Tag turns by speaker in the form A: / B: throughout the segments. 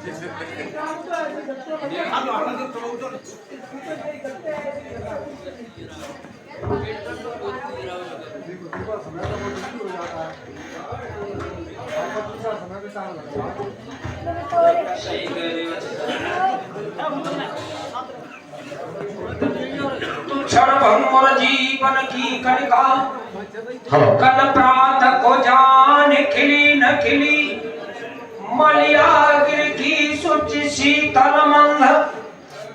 A: क्षण भंगुर जीवन की कनिका कल प्रात को जान खिली न खिली मलियागिर की सुचि शीतल मंद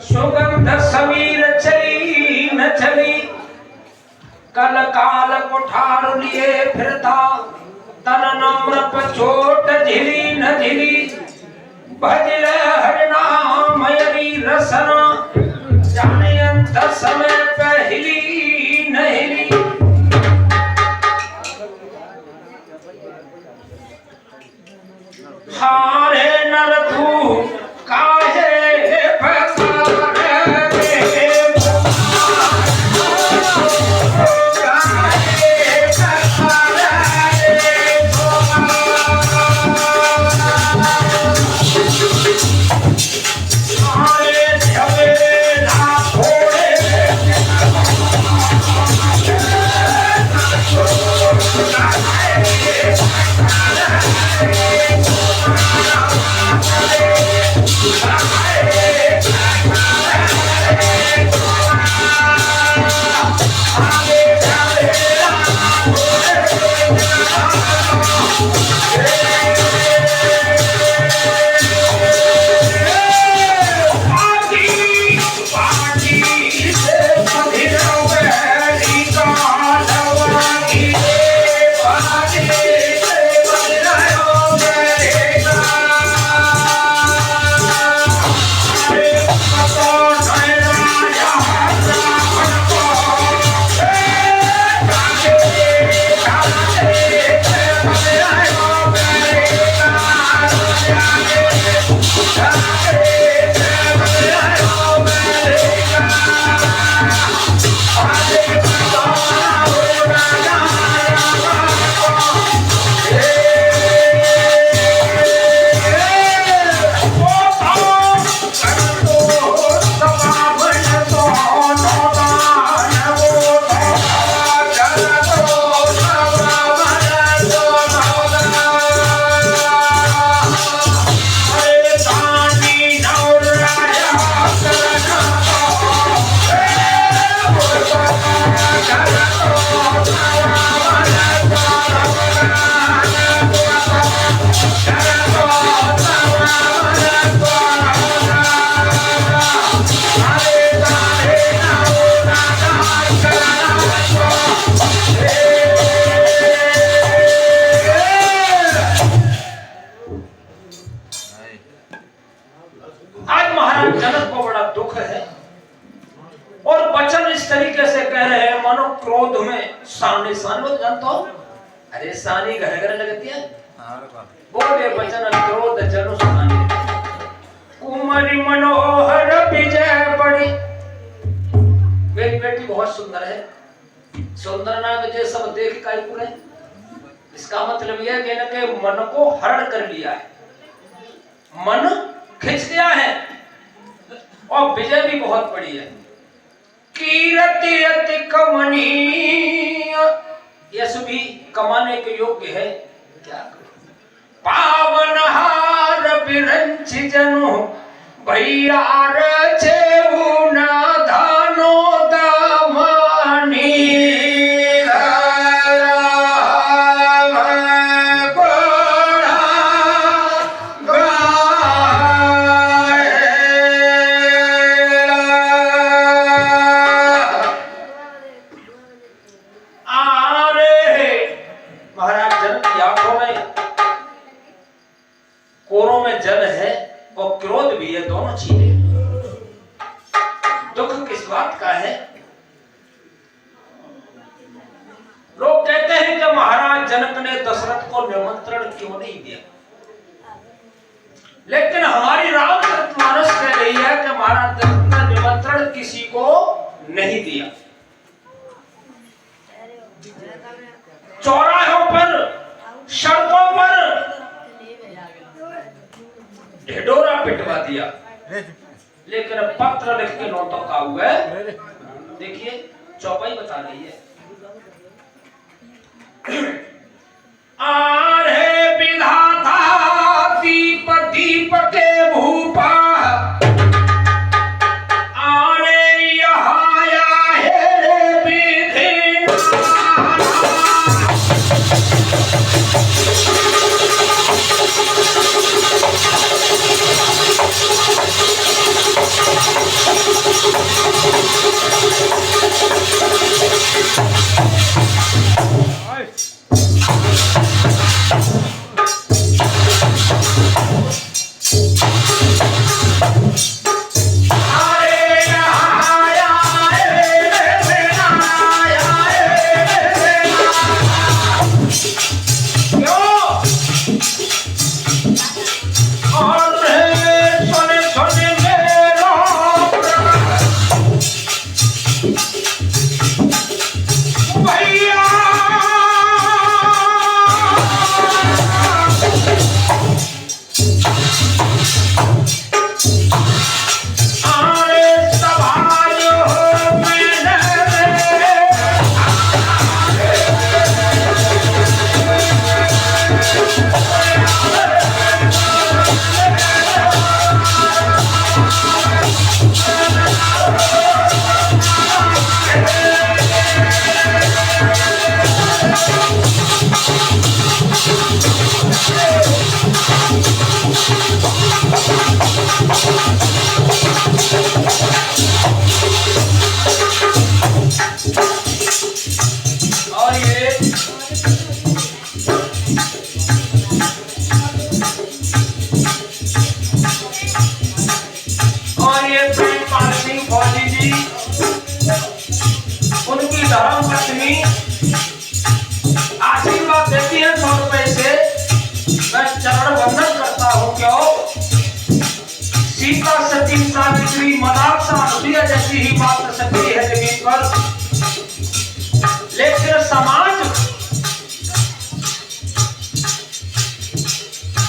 A: सुगंध समीर चली न चली कल काल कुठार लिए फिरता तन नम्र पर चोट झिली न झिली भजल हरि नाम हरि रसना जाने अंत समय पे हिली न हिली हारे नर तू काहे अरे सानी घर घर लगती है बोले बचन क्रोध जनु सुनाने कुमारी मनोहर विजय पड़ी मेरी बेटी बहुत सुंदर है सुंदर नाग जे सब देख काई पूरे इसका मतलब यह है कि मन को हरण कर लिया है मन खिंच गया है और विजय भी बहुत बड़ी है कीर्ति अति कमनीय यश भी कमाने के योग्य है क्या करूं पावन हार बिरंच जनु भैया रचेऊ न धानो दमनी जनक ने दशरथ को निमंत्रण क्यों नहीं दिया लेकिन हमारी रामचरितमानस कह रही है कि महाराज दशरथ ने निमंत्रण किसी को नहीं दिया चौराहों पर सड़कों पर ढिढोरा पिटवा दिया, लेकिन पत्र लिख के नोटों का हुआ है। देखिए चौपाई बता रही है, आरे विधाता दीप दीप के भूपा, आरे यहाँ आए विधि धर्मपत्नी आशीर्वाद देती है 100 रुपए से। मैं चरण वंदन करता हूँ। क्यों? सीता सती सावित्री मदाक्षा अनुसुईया जैसी ही मात्र शक्ति है जमीन पर, लेकिन समाज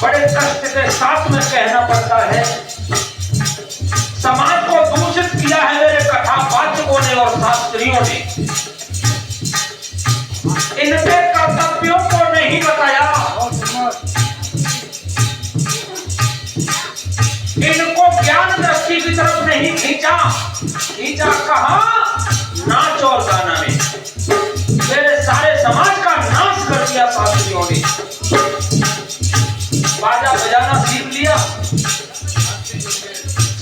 A: बड़े कष्ट के साथ में कहना पड़ता है, समाज को दूषित किया है मेरे कथावाचकों ने और शास्त्रियों ने। इनके कर्तव्यों को नहीं बताया, इनको ज्ञान दृष्टि की तरफ नहीं खींचा। कहां? नाच और गाना में मेरे सारे समाज का नाश कर दिया शास्त्रियों ने। बाजा बजाना सीख लिया,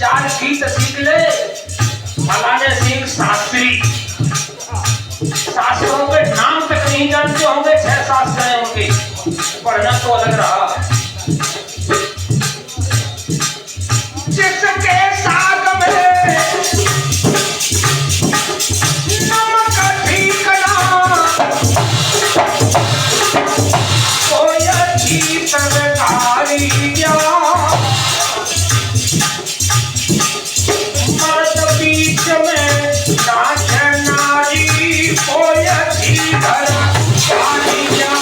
A: 4 गीत सीख ले, फलाने सिंह शास्त्री। शास्त्रों के नाम तक नहीं जानते होंगे, 6 शास्त्र हैं उनके, पढ़ना तो अलग रहा। जिसके साथ में नमक ठीकना, कोई अच्छी तरकारी क्या, मर्द बीच में नाच नारी, कोई अच्छी तरकारी क्या।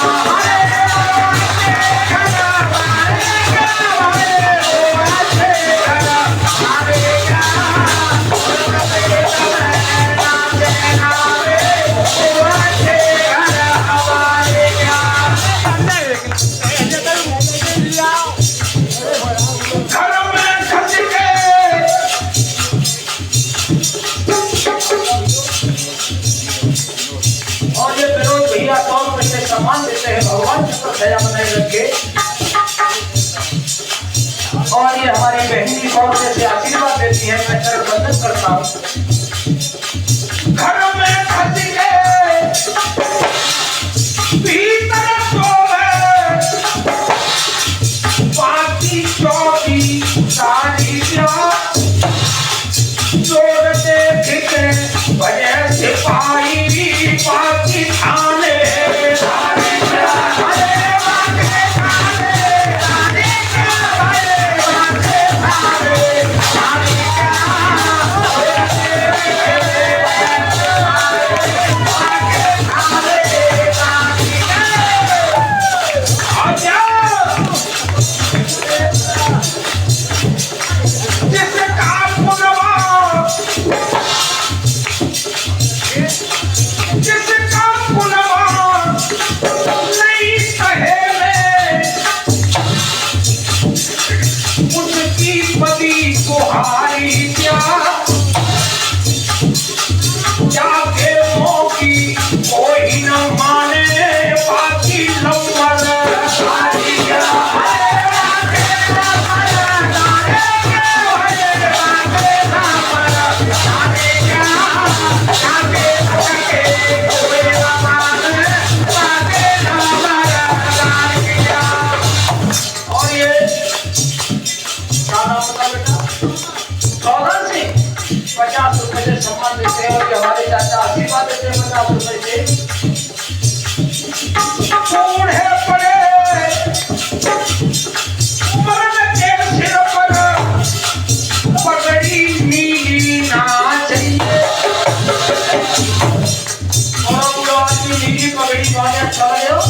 A: सम्मान देते हैं, भगवान की दया बनाए रखे। और ये हमारी बहनी बहुत जैसे आशीर्वाद देती है, मैं चरण वंदन करता हूँ। घर में खस के भीतर सोवे, बाकी चौकी सारी चोर देख के बजे सिपाही, बाकी थाने नाम बता बेटा। सौदा सिंह 50 रुपए से सम्मान देते हैं और हमारे चाचा आशीर्वाद देते हैं 50 रुपए से। बूढ़े पड़े मर्द के सिर पर पगड़ी नीली ना चाहिए। और बुढ़ो आदमी नीली पगड़ी बांधे चल हो,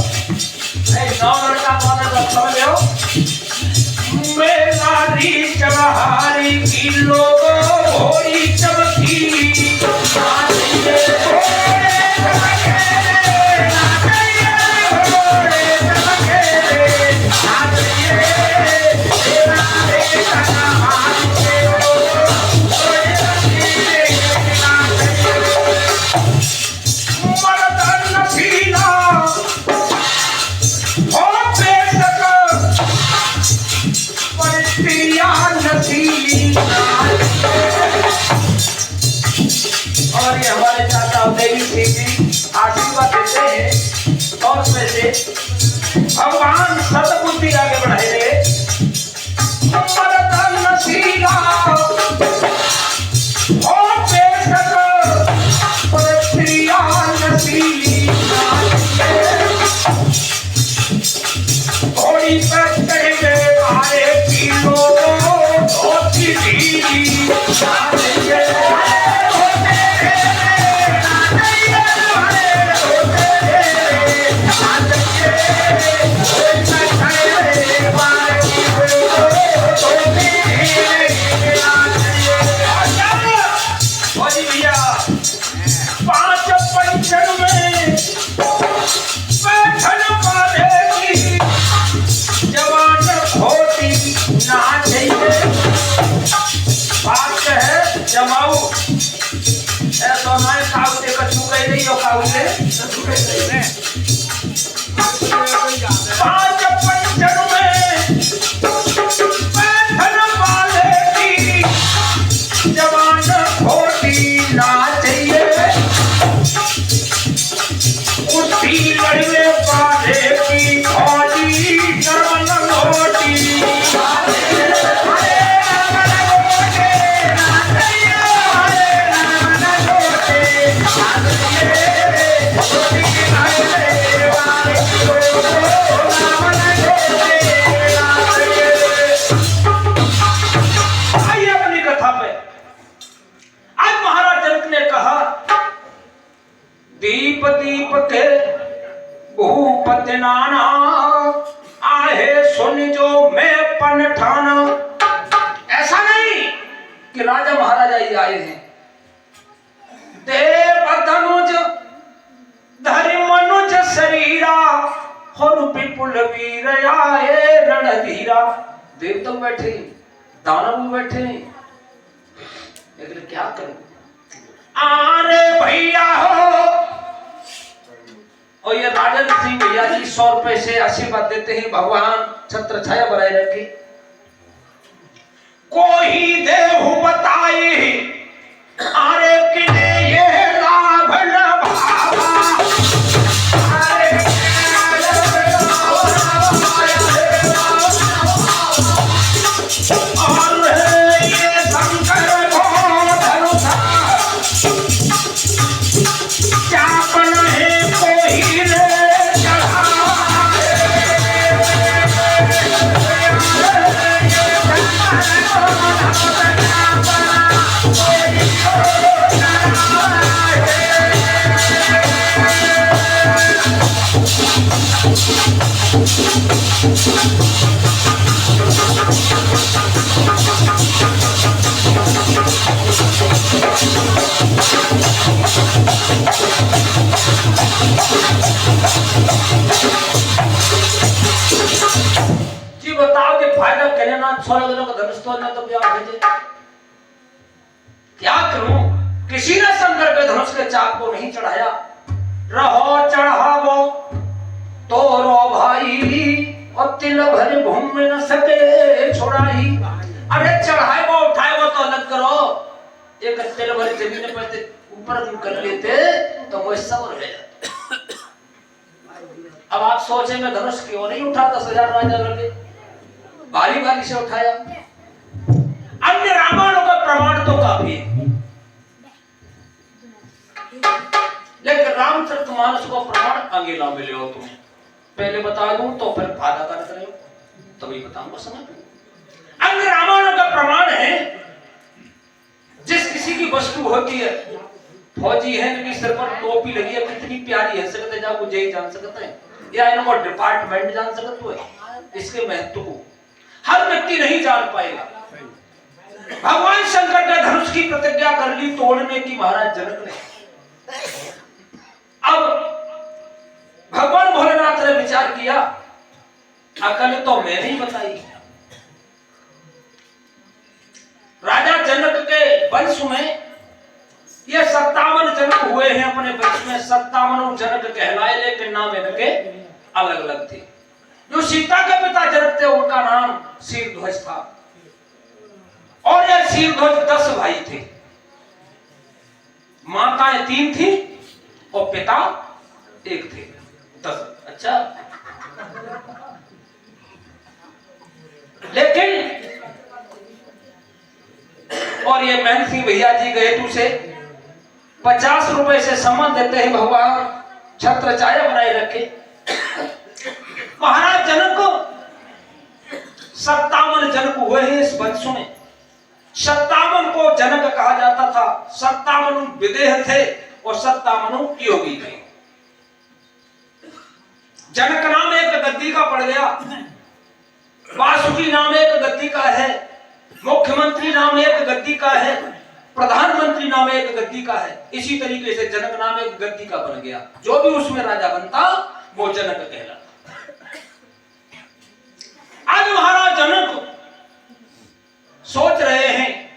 A: नौ लड़का बांधे चल हो। मेलारी चमहारी की लोगों घोड़ी चमकीली और ये हमारे चाचा देवी सिंह जी आशीर्वाद देते हैं और उसमें से भगवान सतबुद्धि आगे बढ़ाएंगे। मर्द नसीला हो बेशक पर स्त्रियां नसीली घोड़ी पर चढ़े आए किलो धोती ढीली जमाऊ ऐसा मैं खाऊते कछु कह रही हो खाऊते पांच पंचन में बैठन वाले की जवान खोटी ना चाहिए। उसी लड़ने वाले की खोटी शर्म नोटी दीप दीप के भूपति नाना आहे सुन जो मैं पन ठाना। ऐसा नहीं कि राजा महाराजा ही आए हैं, देव धनुज धरि मनुज शरीरा और विपुल वीर आए रणधीरा। देव तो बैठे दानव बैठे, लेकिन क्या करूं आरे भैया हो। और ये राजन सिंह भैया जी 100 रुपए से आशीर्वाद देते हैं, भगवान छत्र छाया बनाए रखे। कोई देहु बताए अरे किने ये लाभ न भावा और ये शंकर को धनुषा चापन है कोई ले चढ़ा। जी बताओ कि फायदा कहने ना 16 दिनों का धनुष तोड़ना तो क्या भेजे, क्या करूं। किसी ने शंकर के धनुष के चाक को नहीं चढ़ाया। रहो चढ़ावो तो रो भाई और तिल भर घूम में न सके छोड़ाई। अरे चढ़ाए वो उठाए वो तो अलग करो, एक तिल भर जमीन पर ऊपर कर लेते तो वो सब रह जाता। अब आप सोचे मैं धनुष क्यों नहीं उठा, 10,000 राजा लगे, बारी बारी से उठाया। अंगेला मिले हो तुम्हें, पहले बता दूं तो फिर बाधा कर रहे हो, तभी बताऊंगा समय। अंग रामायण का प्रमाण है, जिस किसी की वस्तु होती है, फौजी है इनकी सिर पर टोपी लगी है, कितनी प्यारी है, सकते जाओ मुझे ही जान सकते हैं, या इनको डिपार्टमेंट जान सकते है, इसके महत्व को हर व्यक्ति नहीं जान पाएगा। भगवान शंकर ने धनुष की प्रतिज्ञा कर ली तोड़ने की महाराज जनक ने। अब भगवान भोलेनाथ ने विचार किया, अकल तो मैंने ही बताई, राजा जनक के वंश में ये 57 जनक हुए हैं, अपने वंश में 57 जनक कहलाए, लेकिन नाम इनके अलग अलग थे। जो सीता के पिता जनक थे उनका नाम शीरध्वज था, और ये शीरध्वज 10 भाई थे, माताएं 3 थी और पिता 1 थे, 10। अच्छा, लेकिन और ये महन सिंह भैया जी गए तू से 50 रुपए से सम्मान देते हैं, भगवान छत्र छाया बनाए रखे। महाराज जनक को 57 जनक हुए हैं इस वंश में, 57 को जनक कहा जाता था, 57 विदेह थे और 57 योगी थे। जनक नाम एक गद्दी का पड़ गया, वासुकी नाम एक गद्दी का है, मुख्यमंत्री नाम एक गद्दी का है, प्रधानमंत्री नाम एक गद्दी का है, इसी तरीके से जनक नाम एक गद्दी का बन गया, जो भी उसमें राजा बनता वो जनक कहलाता। आज महाराज जनक सोच रहे हैं,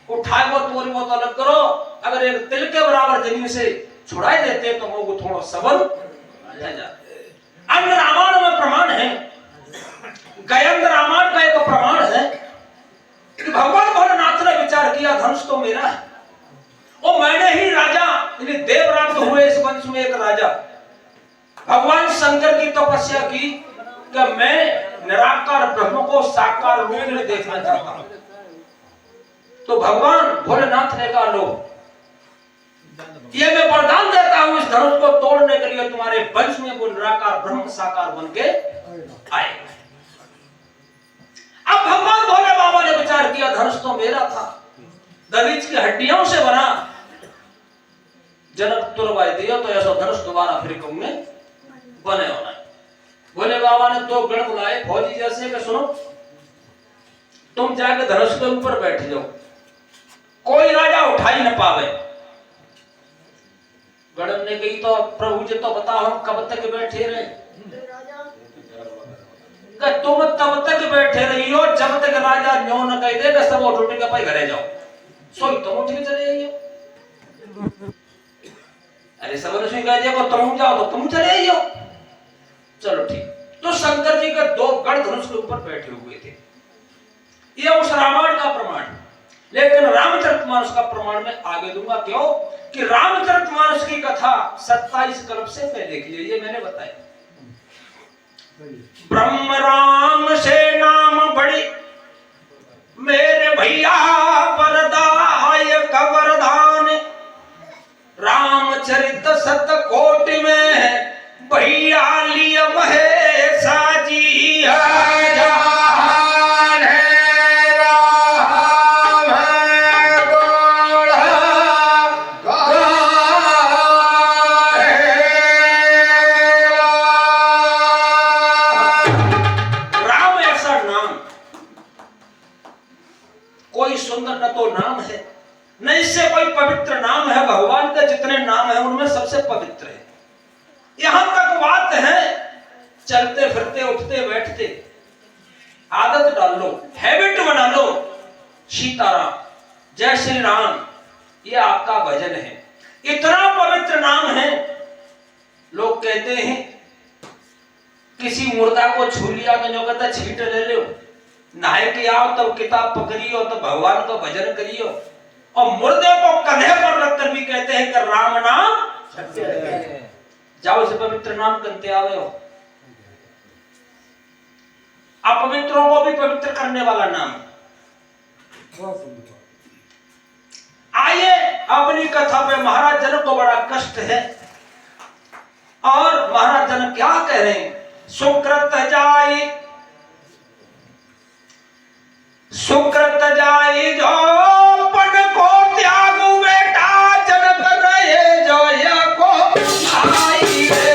A: उठाए वो तोरी वो तो अलग करो, अगर एक तिल के बराबर जमीन से छुड़ाए देते तो वो थोड़ा सबल रह जाते। अन्य रामायण में प्रमाण है, गयंद रामायण का एक प्रमाण है कि भगवान भोलेनाथ ने विचार किया धनुष तो मेरा है, और मैंने ही राजा देवराज हुए इस वंश में एक राजा, भगवान शंकर की तपस्या की कि मैं निराकार ब्रह्म को साकार रूप में देखना चाहता हूं। तो भगवान भोलेनाथ ने कहा लो, ये मैं वरदान देता हूं, इस धनुष को तोड़ने के लिए तुम्हारे वंश में वो निराकार ब्रह्म साकार बन के आएगा। अब भगवान भोले बाबा ने विचार किया धनुष तो मेरा था, दलीच की हड्डियों से बना, जनक तुरवाई दिया तो ऐसा धनुष दोबारा फिर कहूं में बने होना। भोले बाबा ने 2 गण बुलाए फौजी जैसे कि सुनो, तुम जाके धनुष के ऊपर बैठ जाओ, कोई राजा उठा ही न पावे। गणन ने कही तो प्रभु जी तो बताओ हम कब तक बैठे रहे, तुम तब तक बैठे रही हो जब तक राजा न्यो न कह दे सब उठ उठ के भाई घरे जाओ, सोई तुम उठ के चले आइयो। अरे सब ने कह दिया को तुम जाओ तो तुम चले आइयो, चलो ठीक। तो शंकर जी के 2 गण धनुष के ऊपर बैठे हुए थे, ये उस रामायण का प्रमाण। लेकिन रामचरितमानस का प्रमाण मैं आगे दूंगा, क्यों कि रामचरितमानस की कथा 27 कल्प से पहले की है, ये मैंने बताया। ब्रह्म राम से नाम बड़ी मेरे भैया वरदाय कवरदान, रामचरित सतकोटि में भैया लिया महेशा जी जान है, राम है गोड़ा राम ऐसा नाम, कोई सुंदर न तो नाम है न इससे कोई पवित्र नाम है, भगवान के जितने नाम है उनमें सबसे पवित्र है। यहां तक बात है, चलते फिरते उठते बैठते आदत डाल लो, हैबिट बना लो, सीताराम जय श्री राम ये आपका भजन है, इतना पवित्र नाम है। लोग कहते हैं किसी मुर्दा को छू लिया तो जो कहता छींट ले लो, नहाए के आओ तब किताब पकड़ियो तो भगवान को भजन करियो, और मुर्दे को कंधे पर रखकर भी कहते हैं कि राम नाम सत्य है, जाओ इसे पवित्र नाम करते आवे हो। अपवित्रों को भी पवित्र करने वाला नाम। आइए अपनी कथा पे, महाराज जनक को बड़ा कष्ट है और महाराज जनक क्या कह रहे हैं, सुकृत जाई जो पन को त्यागु बेटा जनक रहे जो या को आई रे।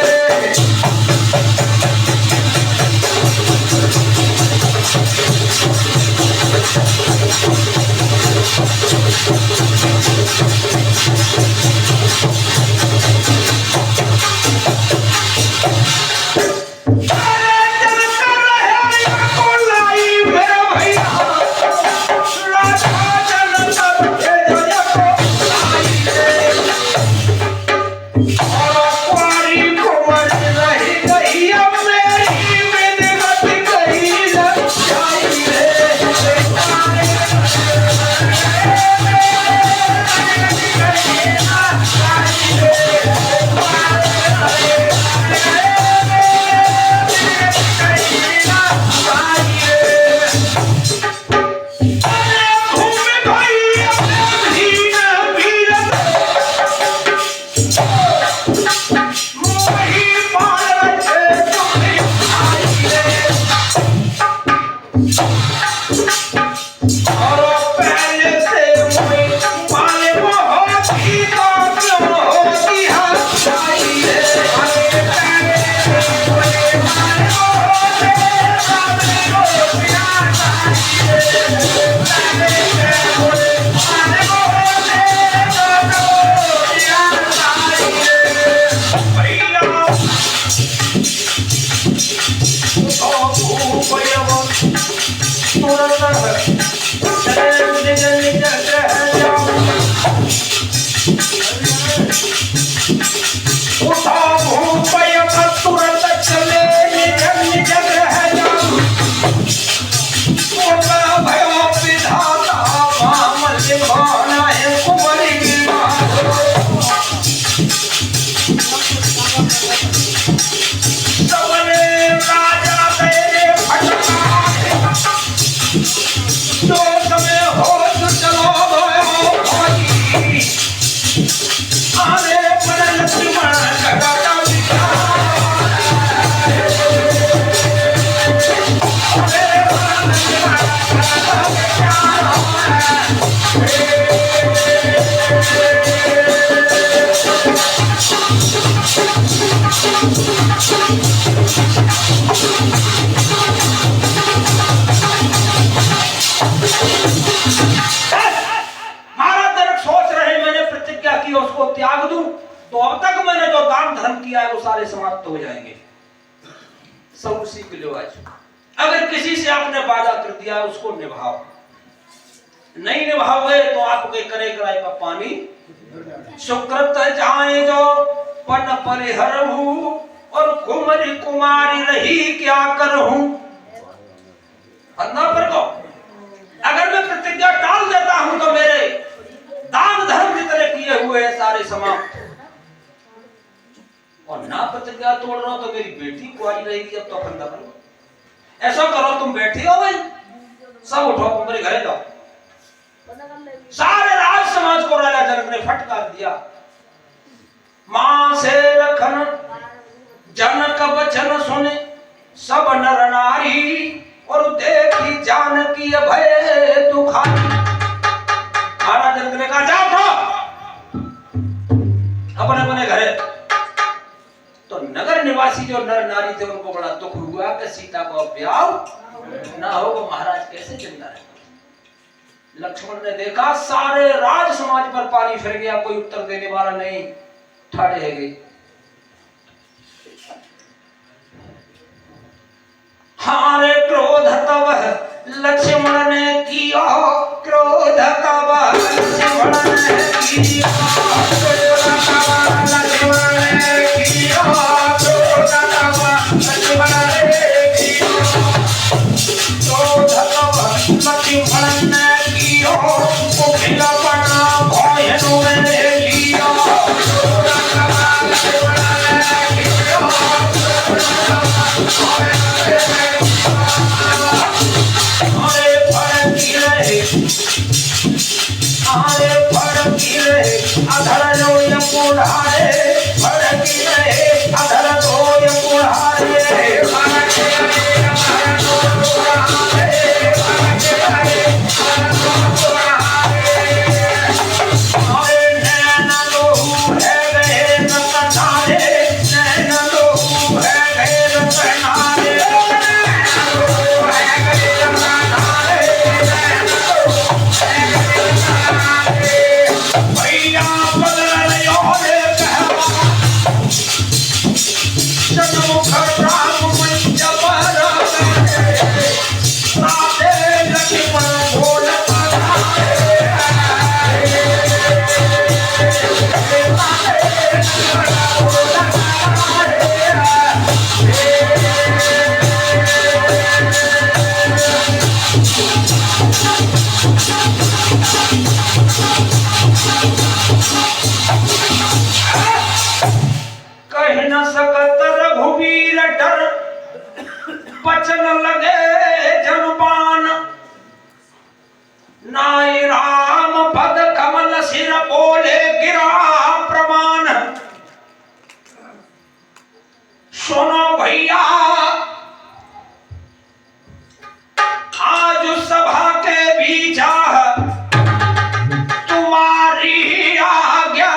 A: उसको त्याग दूं तो अब तक मैंने जो दान धर्म किया है वो सारे समाप्त हो जाएंगे। सब उसी के लिए आज अगर किसी से आपने वादा कर दिया उसको निभाओ, नहीं निभाओगे तो आपके करे कराए का पानी। सुकृत जाए जो पन परिहरहूं और कुमारी कुमारी रही क्या करहूं। अन्ना पर को अगर मैं प्रतिज्ञा टाल देता हूं तो मेरे दान धर्म जितने किए हुए हैं सारे समाप्त, और ना प्रतिज्ञा तोड़ रहा तो मेरी बेटी कुआरी रहेगी। अब तो अपन दबन ऐसा करो, तुम बैठे हो भाई, सब उठो, तुम मेरे घरे जाओ। सारे राज समाज को राजा जनक ने फटकार दिया। मां से लखन जनक वचन सुने सब नर नारी, और देखी जानकी भय दुखारी। महाराज जनक ने कहा जाओ अपने अपने घरे। तो नगर निवासी जो नर नारी थे उनको बड़ा दुख हुआ कि सीता को अब ब्याह ना हो, तो महाराज कैसे जिंदा रहे। लक्ष्मण ने देखा सारे राज समाज पर पानी फिर गया, कोई उत्तर देने वाला नहीं, ठाड़े है गई। हारे क्रोध तब लक्ष्मण ने किया, क्रोध तब लक्ष्मण ने किया, क्रोध तब लक्ष्मण ने किया, क्रोध तब लक्ष्मण ने किया, क्रोध तब लक्ष्मण ने किया, कुटिल बना भयनु में लिया, क्रोध तब लक्ष्मण ने किया, अधर बचन लगे जनपान नाई राम पद कमल सिर बोले गिरा प्रमाण सुनो भैया आज सभा के बीच तुम्हारी आज्ञा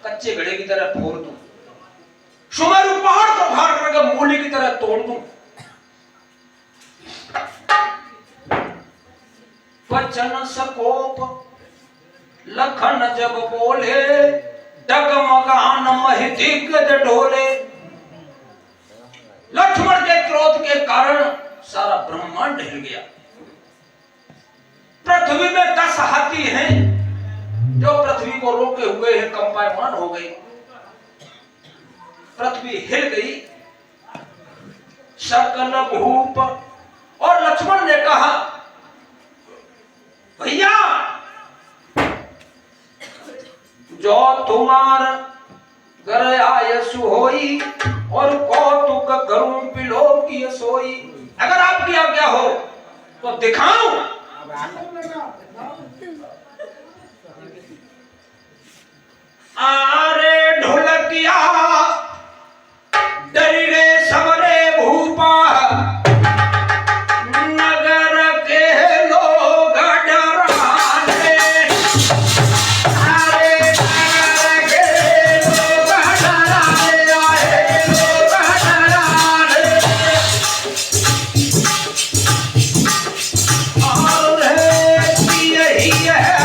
A: कच्चे घड़े की तरह फोड़ दूं, सुमेरु पहाड़ को उखाड़ करके मूली की तरह तोड़ दूं। वचन सकोप लखन जब बोले डगमगान महि दिग्गज डोले। लक्ष्मण के क्रोध के कारण सारा ब्रह्मांड हिल गया। पृथ्वी में 10 हाथी हैं जो पृथ्वी को रोके हुए हैं, कंपायमान हो गई, पृथ्वी हिल गई। सकल भूप और लक्ष्मण ने कहा भैया जो तुम्हार घर आय सुहोई और कौतुक करूं पिलो की सोई। अगर आपकी आज्ञा हो तो दिखाऊं। आरे ढोलकिया डरी रे सबरे भूपा नगर के लोग डराने। आरे नगर के लोग डराने आए लोग डराने। और यही है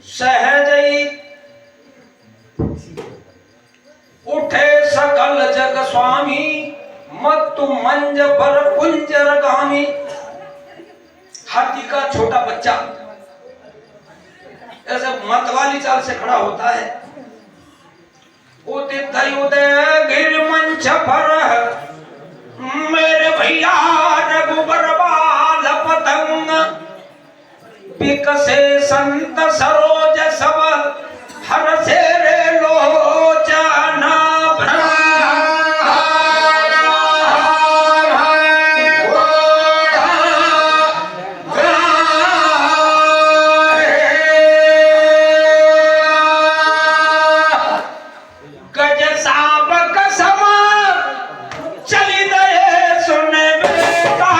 A: सहजई उठे सकल जग स्वामी मत मंज पर कुंजर गामी। हाथी का छोटा बच्चा ऐसे मत वाली चाल से खड़ा होता है। उदित उदय गिर मंच पर मेरे भैया रघुबर बाल पतंग विकसे संत सरोज सब हर से रे लोचना गज साबक सम चली दे सुन बेटा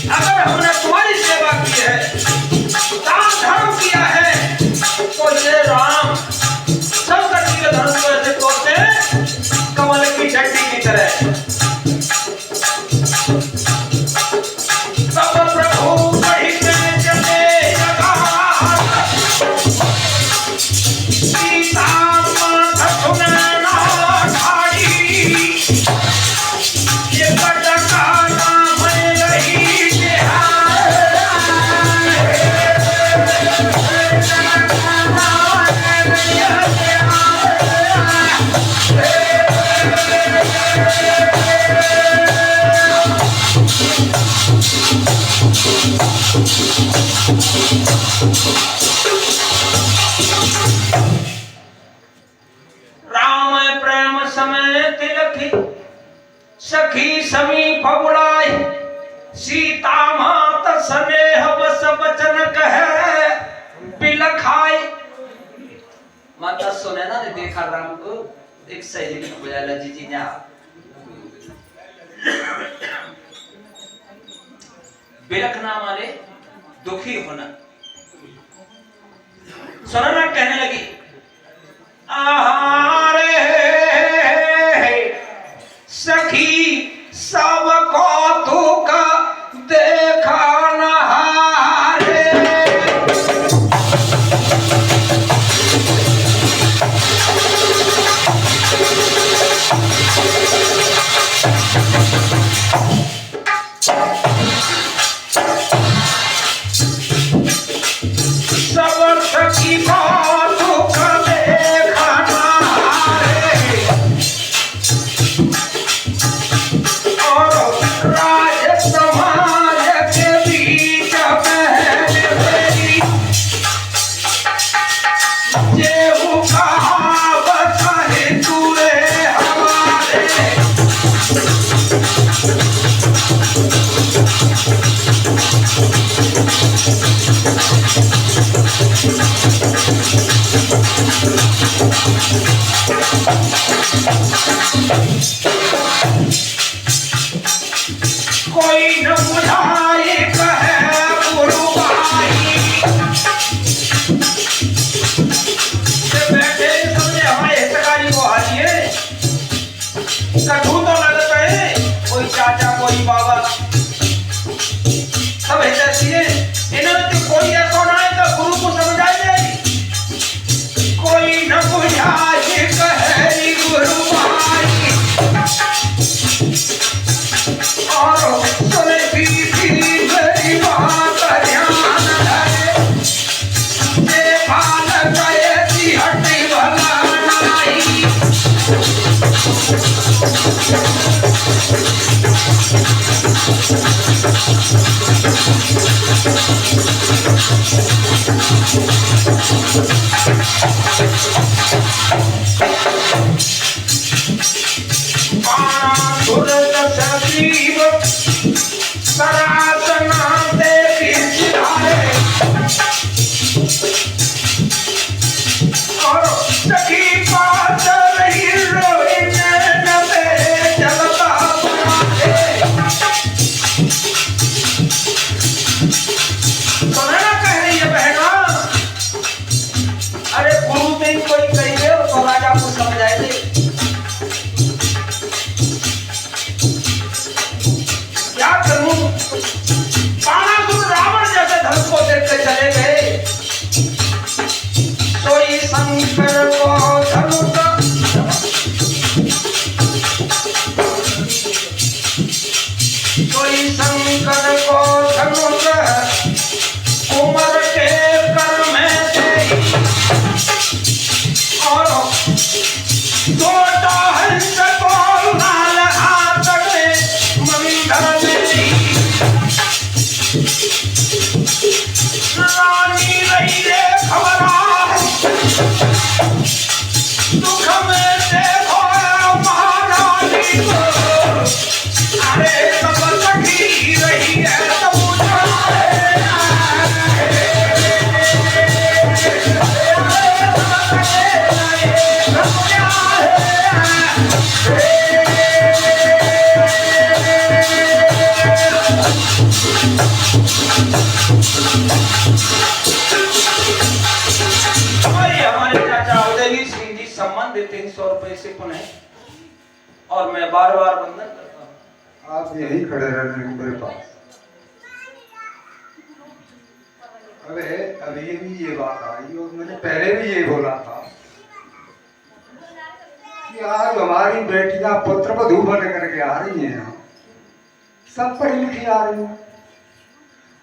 A: अगर हमने तुम्हारी सेवा की है, दान धर्म किया है, तो ये राम शंकर जी के धर्म को ऐसे तोड़ते हैं कमल की डंडी की तरह। तब प्रभु वही में चले लगा सीता माता सुनना ठाड़ी ये बटका राम प्रेम समय तिलखी सखी समीप बुलाए सीता मात स्नेह बस बचन कहे बिलखाए। माता सुनैना ने देखा राम को, एक सहेली को बुलाया जी ने बिलखना माने दुखी होना। सुनैना कहने लगी आहारे सखी सब कौतुक देखा नहारे। सब सखी कौतुक देखा नहारे और राज समाज के बीच बहन मेरी जेहू कहावत है तूरे हमारे। कोई न बुझाए कहे गुरु भाई से बैठे समझे हमारे हितकारी को हारिए कठू तो लगता है कोई चाचा कोई बाबा सब हितैषी है। इन्होंने तो कोई ऐसा ना है तो गुरु को समझाई जाएगी। कोई न बुझाए कहे गुरु भाई और सुने भी मेरी बात ध्यान है। ये भान गए थी हटी भला नहीं। सम्मान देते हैं 100 रुपए से पुनः और मैं बार बार वंदन करता हूँ।
B: आप यही खड़े रहने मेरे पास। अभी भी ये बात आई और मैंने पहले भी ये बोला था कि आज हमारी बेटियां पुत्र वधू बन करके आ रही हैं, सब पढ़ी लिखी आ रही हैं।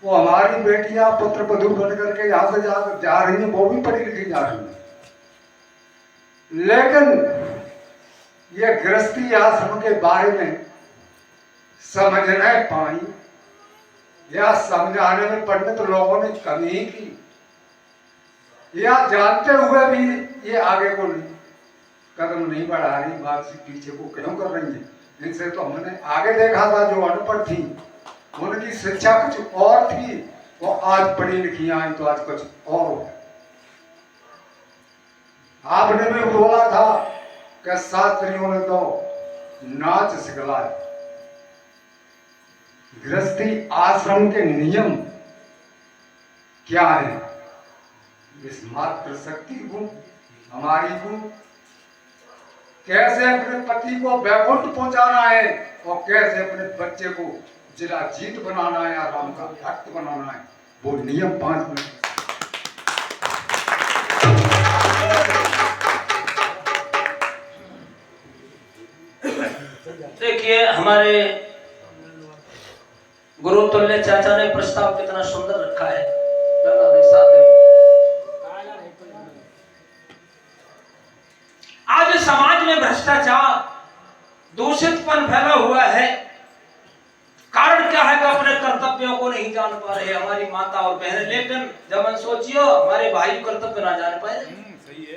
B: वो हमारी बेटियां पुत्र वधू बन करके यहाँ से जा रही हैं, वो भी पढ़ी लिखी जा रही हैं। लेकिन ये गृहस्थी आश्रम के बारे में समझ नहीं पाई या समझाने में पंडित लोगों ने कमी ही की या जानते हुए भी ये आगे को कदम नहीं बढ़ा रही, बात से पीछे को क्यों कर रही है। इनसे तो हमने आगे देखा था, जो अनपढ़ थी उनकी शिक्षा कुछ और थी, वो आज पढ़ी लिखी आई तो आज कुछ और हो। आपने भी बोला था कि शास्त्रियों ने तो नाच सिखलाए। गृहस्थी आश्रम के नियम क्या है? इस मात्र शक्ति गुण, हमारी गुण कैसे अपने पति को वैकुंठ पहुंचाना है और कैसे अपने बच्चे को जिला जीत बनाना है या राम का भक्त बनाना है, वो नियम 5 मिनट।
A: देखिए हमारे गुरु तुल्य चाचा ने प्रस्ताव कितना सुंदर रखा है। आज समाज में भ्रष्टाचार, दूषितपन फैला हुआ है। कारण क्या है कि अपने कर्तव्यों को नहीं जान पा रहे हमारी माता और बहनें। लेकिन जब हम सोचियो हमारे भाई कर्तव्य ना जान पाए,
C: सही है,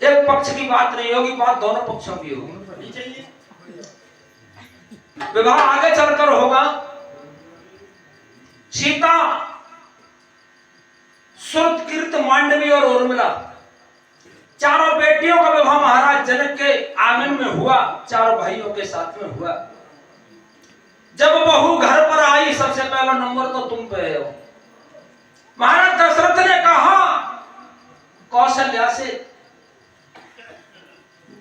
A: एक पक्ष की बात नहीं होगी, बात दोनों पक्षों की होगी। चाहिए विवाह आगे चलकर होगा। सीता, श्रुतकीर्त, मांडवी और उर्मिला, चारों बेटियों का विवाह महाराज जनक के आंगन में हुआ, चारों भाइयों के साथ में हुआ। जब बहू घर पर आई, सबसे पहला नंबर तो तुम पे हो। महाराज दशरथ ने कहा कौशल्या से,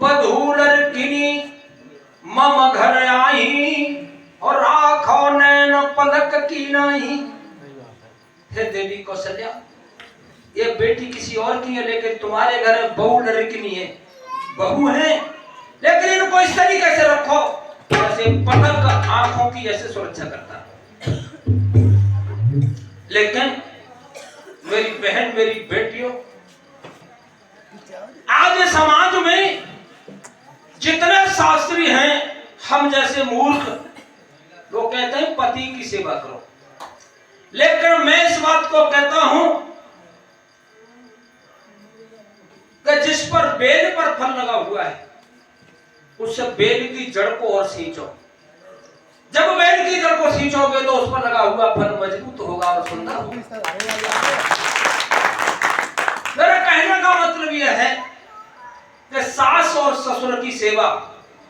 A: बधू लड़किनी मम घर आई और आँखों नैन पलक की नहीं। हे देवी कौशल्या, ये बेटी किसी और की है, लेकिन तुम्हारे घर में बहू लड़किनी है, बहू है, लेकिन इनको इस तरीके से रखो जैसे पलक आंखों की ऐसे सुरक्षा करता। लेकिन मेरी बहन, मेरी बेटियों, आज समाज में जितने शास्त्री हैं, हम जैसे मूर्ख लोग कहते हैं पति की सेवा करो। लेकिन मैं इस बात को कहता हूं कि जिस पर बेल पर फल लगा हुआ है, उस बेल की जड़ को और सींचो। जब बेल की जड़ को सींचोगे तो उस पर लगा हुआ फल मजबूत होगा और सुंदर होगा। मेरा कहने का मतलब यह है कि सास और ससुर की सेवा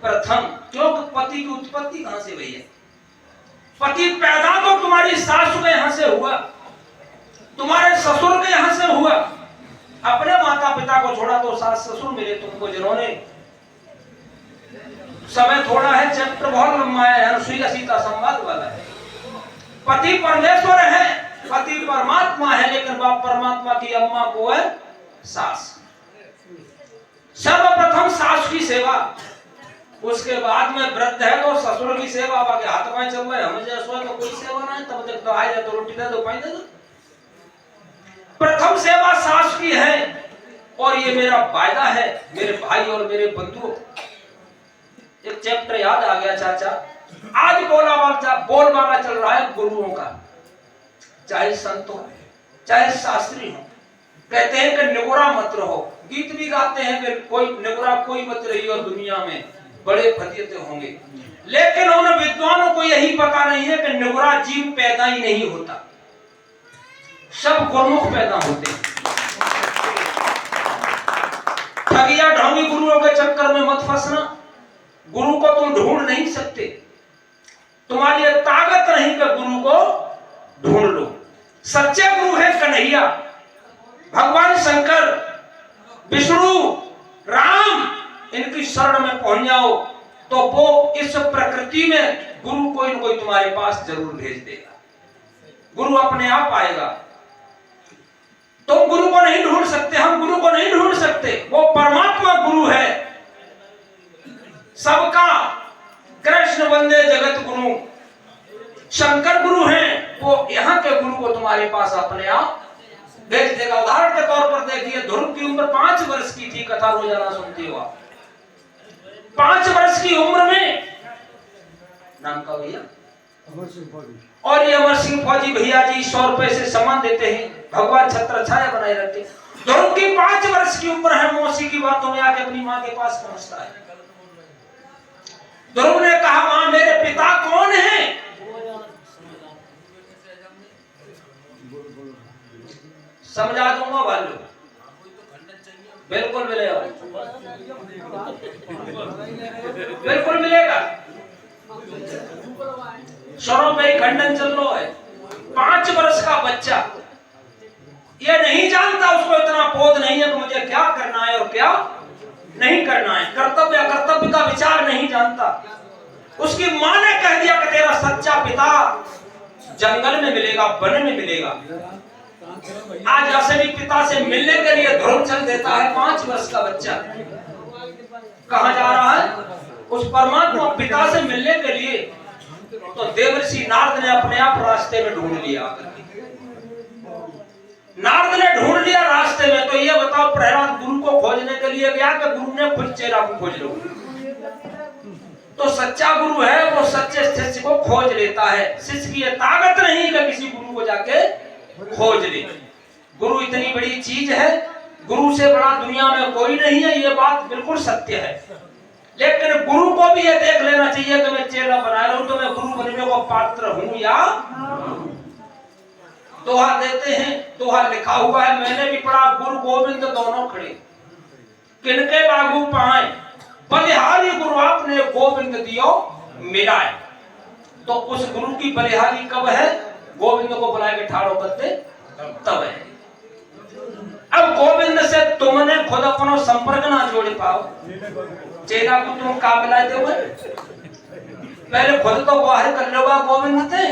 A: प्रथम, क्योंकि पति की उत्पत्ति कहां से हुई है? पति पैदा तो तुम्हारी सास के यहां से हुआ, तुम्हारे ससुर के यहां से हुआ। अपने माता पिता को छोड़ा तो सास ससुर मिले तुमको, जिन्होंने, समय थोड़ा है, चैप्टर बहुत लंबा है, अनुसुईया सीता संवाद वाला है। पति परमेश्वर है, पति परमात्मा है, लेकिन बाप परमात्मा की अम्मा को है सास। सर्वप्रथम सास की सेवा, उसके बाद में वृद्ध है तो ससुर की सेवा। बाकी हाथ पांव चल रहे हमें जैसा तो कोई सेवा नहीं, तब तक तो आ जाए तो रोटी दे दो, पानी दे दो। प्रथम सेवा सास की है, और ये मेरा वायदा है मेरे भाई और मेरे बंधुओं। एक चैप्टर याद आ गया चाचा, आज बोलबाला चल रहा है गुरुओं का, चाहे संत हो चाहे शास्त्री हो। कहते हैं कि निगुरा मत रहो, गीत भी गाते हैं कि कोई निगुरा कोई मत रही और दुनिया में बड़े फजीयत होंगे। लेकिन उन विद्वानों को यही पता नहीं है कि निगुरा जीव पैदा ही नहीं होता, सब गुरुमुख पैदा होते हैं। ठगिया ढोंगी गुरुओं के चक्कर में मत फंसना। गुरु को तुम ढूंढ नहीं सकते, तुम्हारी ताकत नहीं कि गुरु को ढूंढ लो। सच्चे गुरु है कन्हैया, भगवान शंकर, विष्णु, राम, इनकी शरण में पहुंच जाओ तो वो इस प्रकृति में गुरु कोई न कोई तुम्हारे पास जरूर भेज देगा। गुरु अपने आप आएगा। तुम गुरु को नहीं ढूंढ सकते, हम गुरु को नहीं ढूंढ सकते, वो परमात्मा गुरु है सबका। कृष्ण वंदे जगत गुरु, शंकर गुरु हैं, वो यहाँ के गुरु को तुम्हारे पास अपने आप भेज देगा। उदाहरण के तौर पर देखिए, ध्रुव की उम्र 5 वर्ष की थी, कथा रोजाना सुनती हो आप। 5 वर्ष की उम्र में, नाम का भैया
B: अमर सिंह फौजी,
A: और ये अमर सिंह फौजी भैया जी 100 रुपए से सम्मान देते हैं, भगवान छत्र छाया बनाए रखते। ध्रुव की 5 वर्ष की उम्र है, मौसी की बातों में आके अपनी माँ के पास पहुंचता है। ध्रुव ने कहा, मां मेरे पिता कौन है? समझा दूंगा वालों, बिल्कुल मिलेगा, बिल्कुल मिलेगा। स्वरों पे ही खंडन चल रहा है। 5 वर्ष का बच्चा ये नहीं जानता, उसको इतना बोध नहीं है कि मुझे क्या करना है और क्या नहीं करना है, कर्तव्य अकर्तव्य का विचार नहीं जानता। उसकी माँ ने कह दिया कि तेरा सच्चा पिता जंगल में मिलेगा, वन में मिलेगा। आज असली पिता से मिलने के लिए ध्रुव चल देता है 5 वर्ष का बच्चा। कहां जा रहा है? उस परमात्मा पिता से मिलने के लिए। तो देवर्षि नारद ने अपने आप रास्ते में ढूंढ लिया। नारद ने ढूंढ लिया रास्ते में। तो ये बताओ, प्रहलाद गुरु को खोजने के लिए गया कि गुरु ने खुद चेला को खोज लो? तो सच्चा गुरु है वो सच्चे शिष्य को खोज लेता है। शिष्य की ये ताकत नहीं कि किसी गुरु को जाके खोज ले। गुरु इतनी बड़ी चीज है, गुरु से बड़ा दुनिया में कोई नहीं है, ये बात बिल्कुल सत्य है। लेकिन गुरु को भी ये देख लेना चाहिए कि मैं चेला बना रहा हूं तो मैं गुरु बनने को पात्र हूं या। दोहा देते हैं, दोहा लिखा हुआ है, मैंने भी पढ़ा, गुरु गोविंद दोनों खड़े, किनके बागु पाए, बलिहारी गुरु आपने गोविंद दियो मिलाए। तो उस गुरु की बलिहारी कब है? गोविंद को बुला के ठाड़ो करते तब है। अब गोविंद से तुमने खुद अपना संपर्क ना जोड़ पाओ, चेला को तुम का मिलाए दो? पहले खुद तो बाहर कर लो गोविंद थे।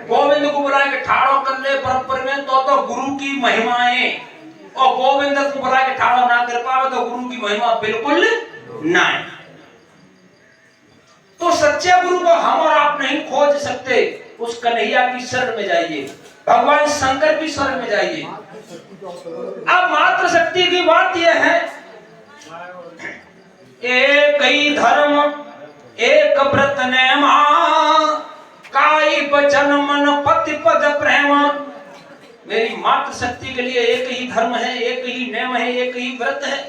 A: गोविंद को बुला के ठाड़ो कर ले बराबर में तो गुरु की महिमाएं, और गोविंद को बुला के ठाड़ो ना कर पावे तो गुरु की महिमा बिल्कुल नहीं। तो सच्चे गुरु को हम और आप नहीं खोज सकते। उस कन्हैया की शरण में जाइए, भगवान शंकर की शरण में जाइए। अब मात्र शक्ति की बात यह है, एक ही धर्म एक व्रत नेमा, काई बचन मन पति पद प्रेम। मेरी मात्र शक्ति के लिए एक ही धर्म है, एक ही नियम है, एक ही व्रत है।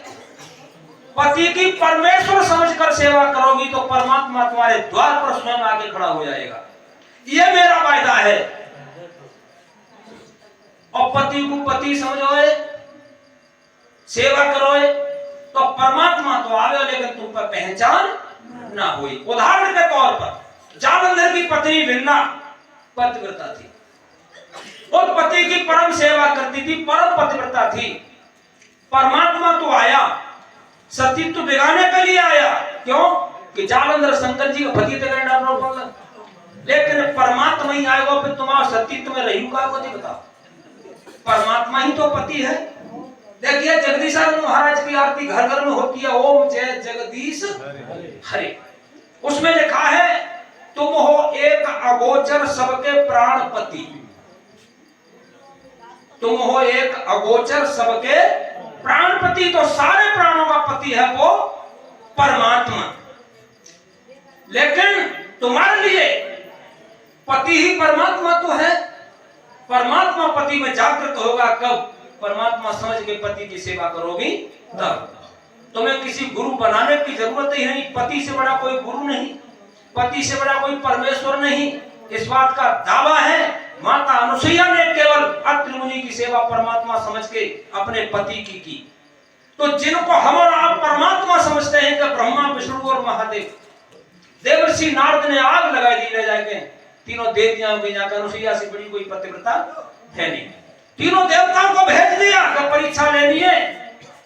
A: पति की परमेश्वर समझकर सेवा करोगी तो परमात्मा तुम्हारे द्वार पर स्वयं आके खड़ा हो जाएगा। ये मेरा वायदा है। और पति को पति समझोए, सेवा करोए तो परमात्मा तो आवे, लेकिन तुम पर पहचान ना हुई। उदाहरण के तौर पर जालंधर की पत्नी विन्ना पतिव्रता थी और पति की परम सेवा करती थी, परम पतिव्रता थी। परमात्मा तो आया, सतीत्व बिगाड़ने के लिए आया। क्यों? कि जालंधर शंकर जी का पति करना बोला, लेकिन परमात्मा ही आएगा, फिर तुम्हारा सतीत्व में रही का मुझे बताओ। परमात्मा ही तो पति है। देखिए जगदीशानंद महाराज की आरती घर घर में होती है, ओम जय जगदीश हरे। उसमें लिखा है, तुम हो एक अगोचर सबके प्राणपति। तुम हो एक अगोचर सबके प्राणपति। तो सारे प्राणों का पति है वो परमात्मा। लेकिन तुम्हारे लिए पति ही परमात्मा तो है। परमात्मा पति में जागृत होगा कब? परमात्मा समझ के पति की सेवा करोगी तब। तुम्हें किसी गुरु बनाने की जरूरत ही नहीं। पति से बड़ा कोई गुरु नहीं, पति से बड़ा कोई परमेश्वर नहीं। इस बात का दावा है माता अनुसुईया ने केवल अत्रि मुनि की सेवा परमात्मा समझ के अपने पति की। तो जिनको हम और आप परमात्मा समझते हैं कि ब्रह्मा विष्णु और महादेव, देवर्षि नारद ने आग लगाई दी ले जाके तीनों देवताओं को, यहाँ अनुसुईया से बड़ी कोई पतिव्रता है नहीं। तीनों देवताओं को भेज दिया कि परीक्षा लेनी है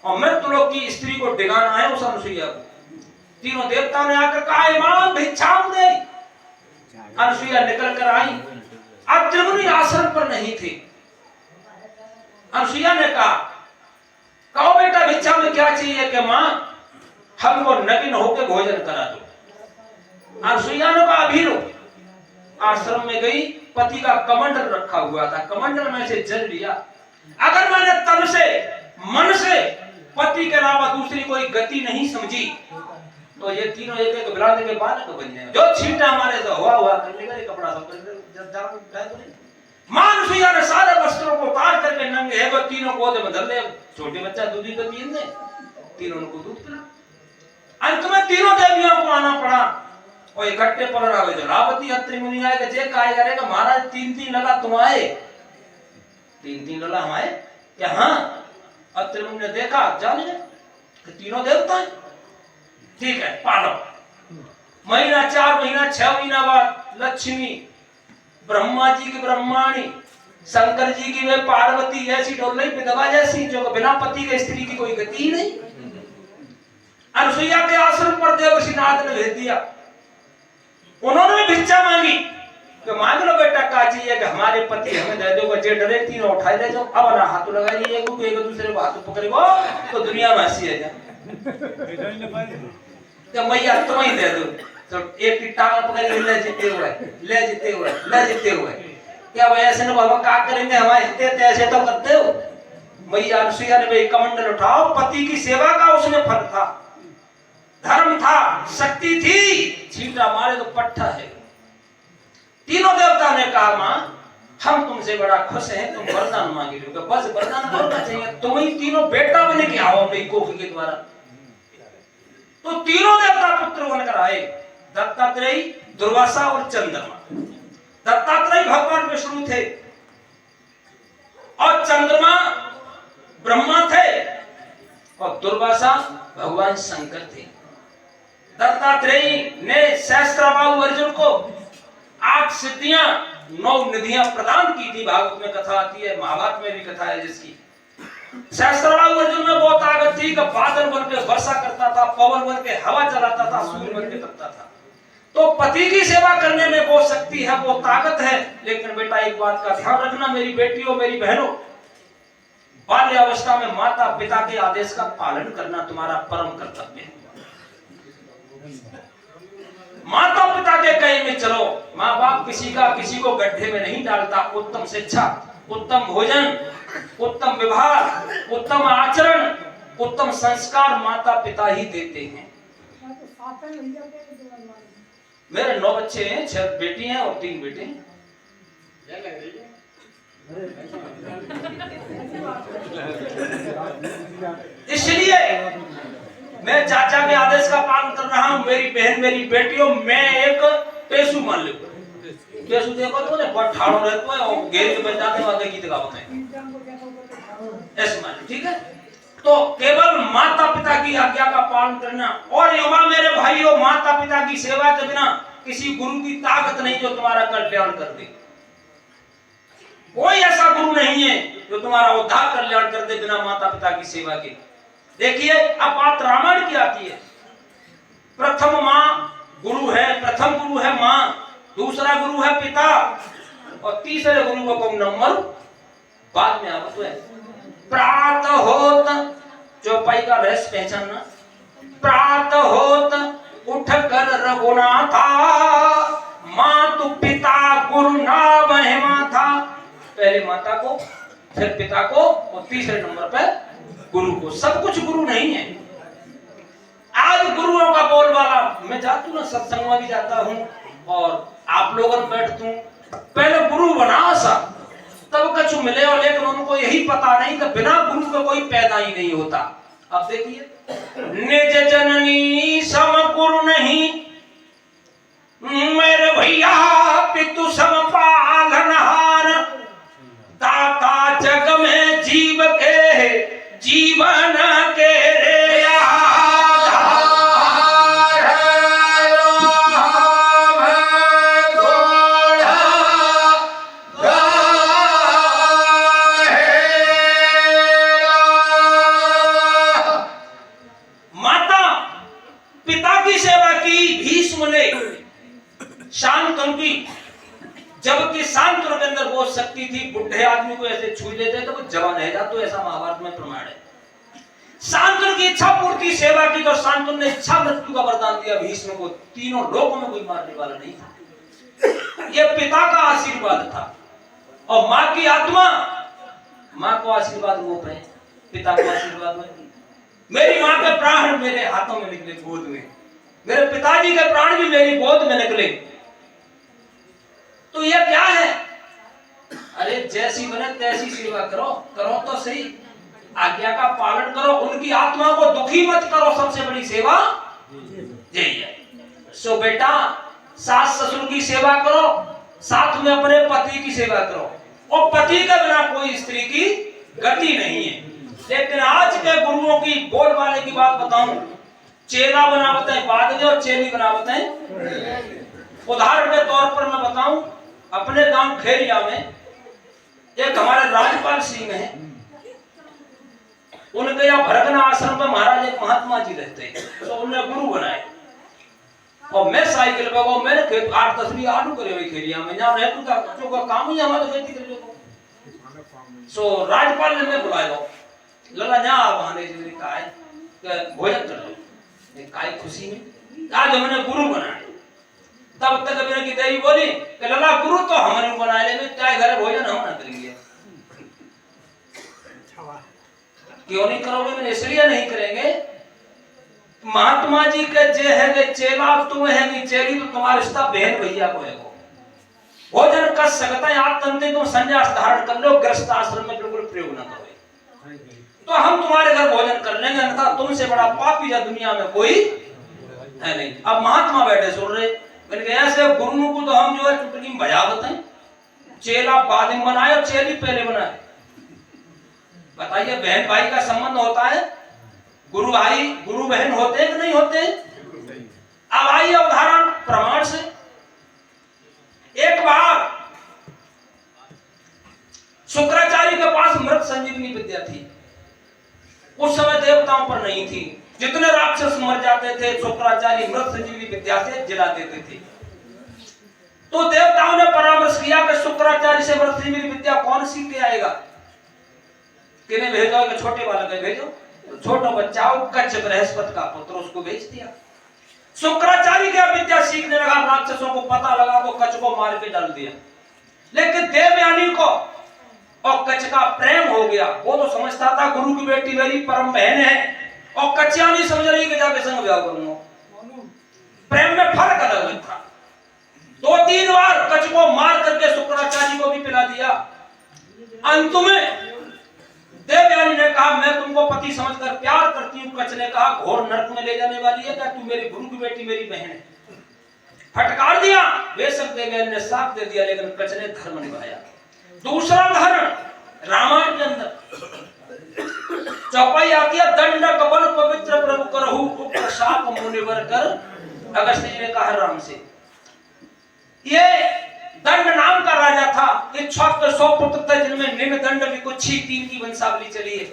A: और मृत्युलोक की स्त्री को डिगाना है उस अनुसुईया को। तीनों देवताओं ने आकर कहा, इमाम भिक्षाम दे। अनुसुईया निकल कर आई। अत्रि मुनि आश्रम पर नहीं थे। अनुसुईया ने कहा, कहो बेटा भिक्षा में क्या चाहिए? कि मां हमको नग्न होकर भोजन करा दो। अनुसुईया ने कहा, अभी रो। आश्रम में गई, पति का कमंडल रखा हुआ था, कमंडल में से जल लिया। अगर मैंने तन से मन से पति के अलावा दूसरी कोई गति नहीं समझी तो ये तीनों एक एक बिरादे के बालक बन जाए। जो छींटा हमारे से हुआ कर लेगा, ये कपड़ा सब कर ले। मां अनुसुईया ने सारे वस्त्रों को उतार करके नंगे है वो तीनों गोद में धर ले। छोटे बच्चा दूध तो पीन दे, तीनों को दूध पिला। अंत में तीनों देवियों को आना पड़ा और इकट्ठे पड़ रहा है। रावती अत्रि मुनि आए कि जे कहा करेगा महाराज 3-3 लला तुम आए, 3-3 लला हम आए क्या? हाँ। अत्रि मुनि ने देखा, जाने कि तीनों देवता हैं। ठीक है, पालो। महीना 4 महीना 6 महीना बाद लक्ष्मी, ब्रह्मा जी की ब्रह्माणी, शंकर जी की वे पार्वती, ऐसी डोलई विधवा जैसी जो बिना पति के स्त्री की कोई गति ही नहीं। अनसुईया के आश्रम पर देवर्षिनाथ ने भेज दिया। उन्होंने भी भिक्षा मांगी कि मांग लो बेटा का चाहिए कि हमारे पति हमें दे दो, जे डरे तीनों उठाए ले जाओ। अब ना हाथ लगाइए, एक दूसरे को हाथ पकड़ेगो तो दुनिया में हंसी है क्या मैया तुम ही दे दो। तो एक की टांग पकड़ के ले जीते हुए क्या भाई ऐसे ना बाबा का करेंगे, हमारे इतने ऐसे तो करते हो। मैया अनसुईया ने भाई कमंडल उठाओ, पति की सेवा का उसमें फल था, धर्म था, शक्ति थी, छींटा मारे तो पट्टा है। तीनों देवता ने कहा मां हम तुमसे बड़ा खुश हैं, तुम वरदान मांगे लो। बस वरदान करना चाहिए, तुम ही तीनों बेटा बने के आओ अपनी कोख के द्वारा। तो तीनों देवता पुत्र बनकर आए, दत्तात्रेय, दुर्वासा और चंद्रमा। दत्तात्रेय भगवान विष्णु थे और चंद्रमा ब्रह्मा थे और दुर्वासा भगवान शंकर थे। दत्तात्रेय ने सहस्त्रबाहु अर्जुन को 8 सिद्धियां 9 निधियां प्रदान की थी। भागवत में कथा आती है, महाभारत में भी कथा है जिसकी। सहस्त्रबाहु अर्जुन में बहुत ताकत थी कि बादल बन के वर्षा करता था, पवन बन के हवा चलाता था, सूर्य बन के तपता था। तो पति की सेवा करने में वो शक्ति है, वो ताकत है। लेकिन बेटा एक बात का ध्यान रखना मेरी बेटियों, मेरी बहनों, बाल्यावस्था में माता पिता के आदेश का पालन करना तुम्हारा परम कर्तव्य है। माता पिता के कहे में चलो। माँ बाप किसी को गड्ढे में नहीं डालता। उत्तम शिक्षा, उत्तम भोजन, उत्तम व्यवहार, उत्तम आचरण, उत्तम संस्कार माता पिता ही देते हैं। मेरे 9 बच्चे हैं, 6 बेटी हैं और 3 बेटे हैं। इसलिए मैं चाचा के आदेश का पालन कर रहा हूं। मेरी बहन, मेरी बेटियों, मैं एक पेशु मान लो। पेशु देखो तो ने बहुत ठाड़ो रहता है और घेर के बन जाते हैं, गीत गाते हैं, ऐसे मान लो, ठीक है। तो केवल माता पिता की आज्ञा का पालन करना। और युवा मेरे भाइयों, माता पिता की सेवा के बिना किसी गुरु की ताकत नहीं जो तुम्हारा कल्याण कर दे। कोई ऐसा गुरु नहीं है जो तुम्हारा उद्धार कल्याण कर दे बिना माता पिता की सेवा के। देखिए अब बात रामायण की आती है। प्रथम माँ गुरु है, प्रथम गुरु है माँ, दूसरा गुरु है पिता और तीसरे गुरु का कोई नंबर बाद में आवत है। प्रात होत, चौपाई का रहस्य पहचानना। प्रात होत उठ कर रघुनाथा, मातु पिता गुरु ना महिमा था। पहले माता को, फिर पिता को और तीसरे नंबर पर गुरु को। सब कुछ गुरु नहीं है। आज गुरुओं का बोलबाला, मैं जाता हूं ना सत्संग में भी जाता हूं और आप लोगों में बैठता हूं, पहले गुरु बना सा तब कछु मिले, और लेकिन उनको यही पता नहीं कि बिना गुरु का कोई पैदा ही नहीं होता। अब देखिए, निज जननी सम गुरु नहीं, मेरे भैया पितु सम पालनहार, दाता जग में जीव के जीवन के रे आधार। माता पिता की सेवा की भीष्म ने, शांतनु की, जबकि शांतनु के अंदर बहुत शक्ति थी। बुढ़े आदमी को ऐसे छू लेते तो वो जवान रह जाता, तो ऐसा महाभारत में प्रमाण है। शांतनु की इच्छा पूर्ति सेवा की तो शांतनु ने इच्छा मृत्यु का वरदान दिया भीष्म को। तीनों लोकों में कोई मारने वाला नहीं था। ये पिता का आशीर्वाद था। और माँ की आत्मा, माँ को आशीर्वाद वो पे, पिता को आशीर्वाद में। मेरी माँ के प्राण मेरे हाथों में निकले, गोद में। मेरे पिताजी के प्राण भी मेरी गोद में निकले। तो ये क्या है? अरे जैसी बने तैसी सेवा करो, करो तो सही, आज्ञा का पालन करो, उनकी आत्मा को दुखी मत करो। सबसे बड़ी सेवा यही है। सो बेटा, सास ससुर की सेवा करो, साथ में अपने पति की सेवा करो। और पति के बिना कोई स्त्री की गति नहीं है। लेकिन आज के गुरुओं की बोलबाले की बात बताऊं, चेला बनावत है बाद में और चेली बनावत है। उदाहरण के तौर पर मैं बताऊं, अपने गांव खेरिया में एक हमारे राजपाल सिंह हैं, उनके यहाँ भरगना आश्रम में महाराज एक महात्मा जी रहते हैं, तो उन्हें गुरु बनाए। और मैं साइकिल पे वो मैंने खेत 8-10 भी आलू करे हुए खेलिया में जहाँ रहतू था बच्चों का काम ही हमारा खेती कर लो। सो राजपाल ने मैं बुलाया लला जा बहाने जी का है भोजन कर लो काय खुशी में आज हमने गुरु बनाए। तब तक मेरे की देवी बोली कि लला गुरु तो हमने बनाए ले में चाहे घर भोजन हम ना करेंगे। क्यों नहीं करोगे? मैंने इसलिए नहीं करेंगे, महात्मा जी के जे है वे चेला तुम है नी चेली तो तुम्हारा रिश्ता बहन भैया को है। वो भोजन कर सकता है आप तंते तुम संन्यास धारण कर लो, गृहस्थ आश्रम में बिल्कुल प्रयोग ना करो तो हम तुम्हारे घर भोजन कर लेंगे, अन्यथा तुमसे बड़ा पापी या दुनिया में कोई है नहीं। अब महात्मा बैठे सुन रहे, मैंने कहा ऐसे गुरु को तो हम जो है चुटकी में बजा देते, चेला बाद में बनाए और चेली पहले बनाए। बताइए बहन भाई का संबंध होता है, गुरु भाई गुरु बहन होते हैं कि नहीं होते? अब आइए उदाहरण प्रमाण से। एक बार शुक्राचार्य के पास मृत संजीवनी विद्या थी, उस समय देवताओं पर नहीं थी। जितने राक्षस मर जाते थे शुक्राचार्य मृत संजीवनी विद्या से जिला देते थे। तो देवताओं ने परामर्श किया कि शुक्राचार्य से मृत संजीवनी विद्या कौन सीख के आएगा? किन्हें भेजो? कि छोटे वाले को भेजो, छोटा बच्चा कच्छ बृहस्पति का पुत्र, उसको भेज दिया। शुक्राचार्य की विद्या सीखने लगा, राक्षसों को पता लगा तो कच्छ को मार के डाल दिया। लेकिन देवयानी को और कच्छ का प्रेम हो गया। वो तो समझता था गुरु की बेटी मेरी परम बहन है, और कच्चियानी समझ रही कि जाके संग ब्याह करूंगा। प्रेम में फर्क अलग था। 2-3 बार कच्छ को मार करके शुक्राचार्य को भी पिला दिया। अंत में देवयानी ने कहा मैं तुमको पति समझकर प्यार करती हूँ। कच्छ ने कहा घोर नरक में ले जाने वाली है, क्या तू मेरी गुरु की बेटी मेरी बहन है? फटकार दिया। बेशक देवयानी ने साफ दे दिया, लेकिन कच्छ ने धर्म निभाया। दूसरा उदाहरण रामायण के अंदर चौपाई आती है, दंड कबल पवित्र प्रभु करहु उपशाप मुनिवर कर। अगस्त्य जी ने कहा राम से, ये दंड नाम का राजा था, इच्छा के 100 पुत्र थे जिनमें निमि दंड विकुक्षी 3 की वंशावली चली है।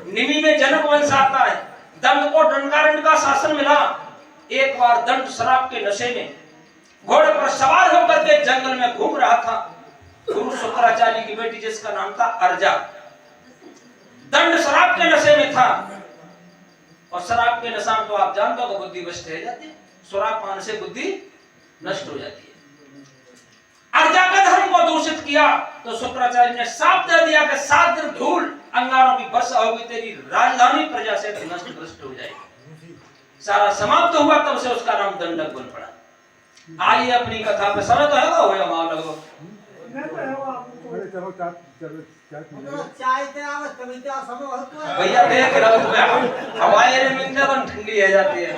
A: निमि में जनक वंश आता है। दंड को दंडकारण्य का शासन मिला। एक बार दंड शराब के नशे में घोड़े पर सवार होकर के जंगल में घूम रहा था। गुरु शुक्राचार्य की बेटी जिसका नाम था अर्जा, दंड शराब के नशे में था। और शराब के नशा में तो आप जानते हो बुद्धि भ्रष्ट हो जाती है, शराब पान से बुद्धि नष्ट हो जाती है। अर्जा का धर्म को दूषित किया तो शुक्राचार्य ने साफ दे दिया कि 7 दिन धूल अंगारों की वर्षा होगी, तेरी राजधानी प्रजा से नष्ट भ्रष्ट हो जाएगी। सारा समाप्त हुआ, तब से उसका नाम दंडक बन पड़ा। आइए अपनी कथा पे समय तो है वो माल लगो भैया देख रहा हूं हवाई मिलने तो ठंडी हो जाती है।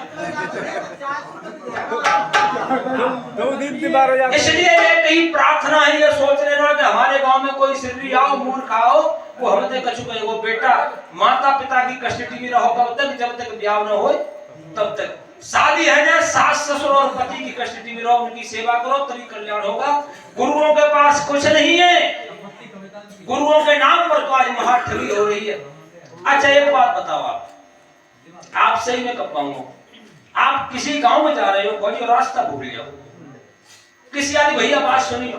C: 2 दिन की बार हो जाती है।
A: इसलिए एक ही प्रार्थना है, ये सोच लेना कि हमारे गांव में कोई सिर्री आओ मूल खाओ, वो हमसे कछु कहेगो बेटा माता पिता की कस्टडी में रहो तब तक, जब तक ब्याह न हो तब तक। शादी है ना, सास ससुर और पति की कस्टडी में रहो, उनकी सेवा करो तभी कल्याण होगा। गुरुओं के पास कुछ नहीं है, गुरुओं के नाम पर तो आज महाठगी हो रही है। अच्छा एक बात बताओ, आप सही में कब पाऊंगा? आप किसी गांव में जा रहे हो, कोई रास्ता भूल जाओ, किसी आदि भैया बात सुनी लो,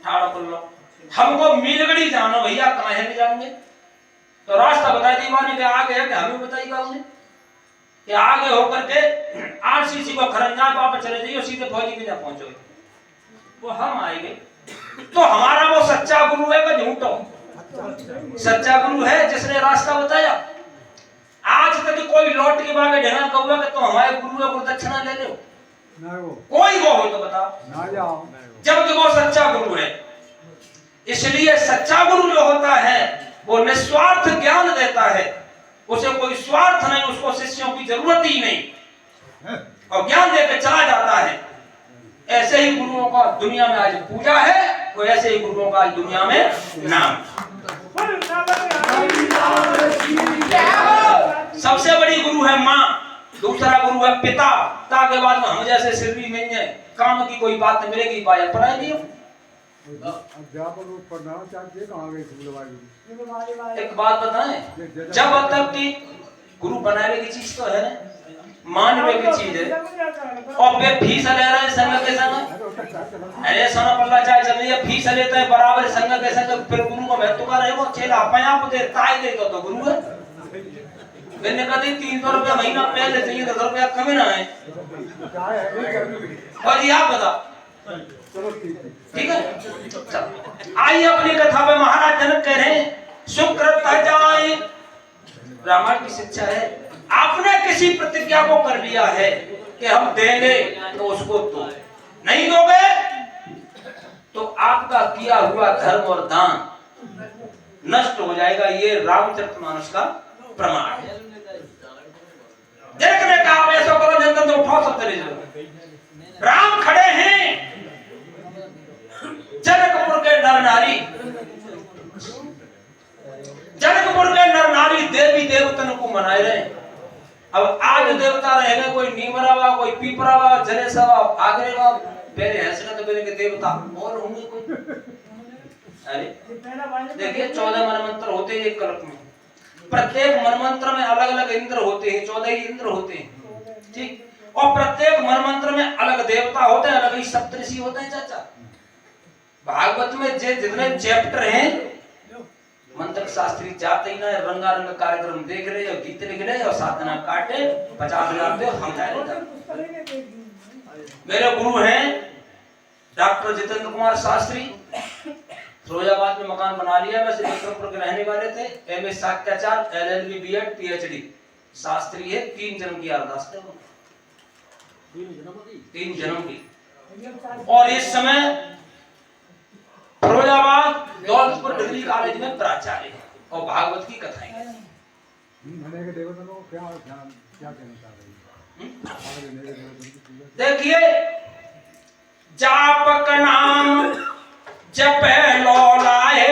A: ठाड़ा कर लो, हमको मीलगढ़ी जाना भैया, कहाँ है नहीं जाएंगे? तो रास्ता बता दी मानी के आगे है कि हमें बताइए गाँव में कि आगे होकर के RCC को खरंजा वापस चले जाइए, सीधे फौजी के जा पहुंचोगे। वो हम आएंगे तो हमारा वो सच्चा गुरु है कि झूठा? सच्चा गुरु है जिसने रास्ता बताया। आज तक कोई लौट के बागे ढेना कहूगा कि तो हमारे गुरु को दक्षिणा ले लो, कोई वो हो तो बताओ, जबकि वो सच्चा गुरु है। इसलिए सच्चा गुरु जो होता है वो निस्वार्थ ज्ञान देता है, उसे कोई स्वार्थ नहीं, उसको शिष्यों की जरूरत ही नहीं, और ज्ञान देकर चला जाता है। ऐसे ही गुरुओं का दुनिया में आज पूजा है, वो ऐसे ही गुरुओं का आज दुनिया में नाम। सबसे बड़ी गुरु है माँ, दूसरा गुरु है पिता, ताकि बाद में हम जैसे सिरवी में काम की कोई बात मिलेगी पाया पढ़ाई नहीं।
B: अध्यापक लोग पढ़ना चाहिए कहाँ गए फूलवाड़ी
A: एक बात बताएं, जब तक कि गुरु बनाने की चीज तो है ना, मानवे की चीज है, और वे फीस ले रहे हैं संघ के संग। अरे सोना पल्ला चाहे चल रही फीस लेता है बराबर संघ के संग, फिर गुरु को महत्व का रहेगा। चेला अपने आप दे ताई दे तो गुरु है। मैंने कहा 300 रुपया महीना पहले चाहिए, 10 रुपया कमी ना है। और ये आप बता, ठीक है। आइए अपनी कथा में महाराज जनक कह रहे हैं सुकृत जाए। रामायण की शिक्षा है, आपने किसी प्रतिज्ञा को कर लिया है कि हम देंगे तो उसको दो, नहीं दोगे तो आपका किया हुआ धर्म और दान नष्ट हो जाएगा। ये रामचरितमानस का प्रमाण है। देखने का आप ऐसा करो जनता तो उठाओ सब तरीके। राम खड़े हैं, जनकपुर के नर नारी, जनकपुर के नर नारी देवी देवतन को मनाए रहे। अब आज देवता रहेगा कोई नीमरावा, कोई पीपरावा, जनेसवा, आगरेवा, मेरे हंसने तो मेरे के देवता और होंगे कोई। अरे देखिए 14 मनमंत्र होते हैं एक कल्प में, प्रत्येक मनमंत्र में अलग अलग इंद्र होते हैं, 14 ही इंद्र होते हैं, ठीक। और प्रत्येक मनमंत्र में अलग देवता होते हैं, अलग ही सप्तऋषि होते हैं। चाचा भागवत में जितने चैप्टर हैं, मंत्र शास्त्री जाते ही ना रंगारंग कार्यक्रम देख रहे और गीत लिख रहे और साधना काटे 50,000 दे हम जाए। मेरे गुरु हैं डॉक्टर जितेंद्र कुमार शास्त्री, फिरोजाबाद में मकान बना लिया। मैं श्रीविक्रमपुर के रहने वाले थे। एमए साक्याचार, LLB, बीएड, PhD शास्त्री है। 3 जन्म की अरदास है, 3 जन्म की। और इस समय फिरोजाबाद दौलतपुर डिग्री कॉलेज में प्राचार्य है और भागवत की कथाएं देखिए। जापक नाम जपे लौलाए,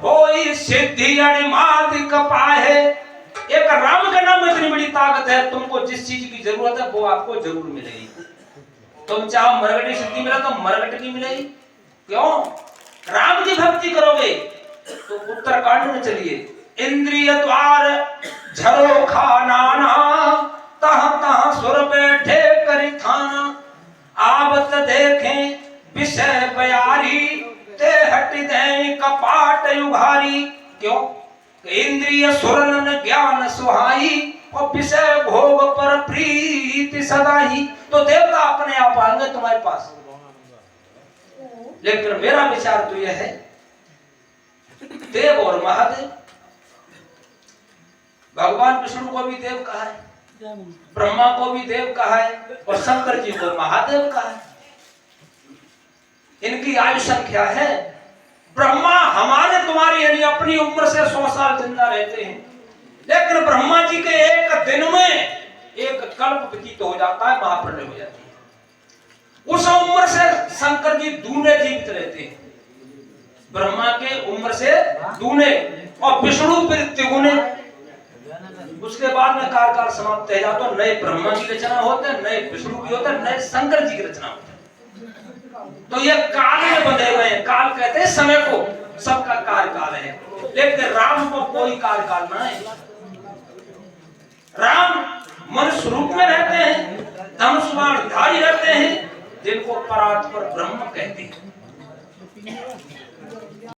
A: होई सिद्धि अणिमादिक पाए। एक राम का नाम में इतनी बड़ी ताकत है, तुमको जिस चीज की जरूरत है वो आपको जरूर मिलेगी। तुम चाहो मरगटी सिद्धि मिला तो मरगट की मिलेगी। क्यों? राम की भक्ति करोगे तो उत्तरकांड में चलिए। इंद्रिय द्वार झरो खानाना, तह तह सुर बैठे करी थाना। आवत देखें विषय बयारी, ते हट दें कपाट युभारी। क्यों? इंद्रिय सुरन ज्ञान सुहाई, और विषय भोग पर प्रीति सदाई। तो देवता अपने आप आएंगे तुम्हारे पास। लेकिन मेरा विचार तो यह है, देव और महादेव, भगवान विष्णु को भी देव कहा है, ब्रह्मा को भी देव कहा है, और शंकर जी को महादेव कहा है। इनकी आयु संख्या है। ब्रह्मा हमारे तुम्हारी यानी अपनी उम्र से 100 साल जिंदा रहते हैं, लेकिन ब्रह्मा जी के एक दिन में एक कल्प व्यतीत हो जाता है, महाप्रलय हो जाती है। उस उम्र से शंकर जी दूने जीवित रहते हैं, ब्रह्मा के उम्र से दूने, और विष्णु फिर तिगुने। उसके बाद में कार्यकाल समाप्त हो जाता है, नए ब्रह्मा की रचना होते हैं, नए विष्णु की होते हैं, नए शंकर जी की रचना होते हैं। तो ये काल में बंधे हुए हैं। काल कहते हैं समय को, सबका कार्यकाल है, लेकिन राम को कोई कार्यकाल ना है। राम मनुष्य रूप में रहते हैं, धनुष बाण धारी रहते हैं, जिनको परात्पर ब्रह्म कहते हैं।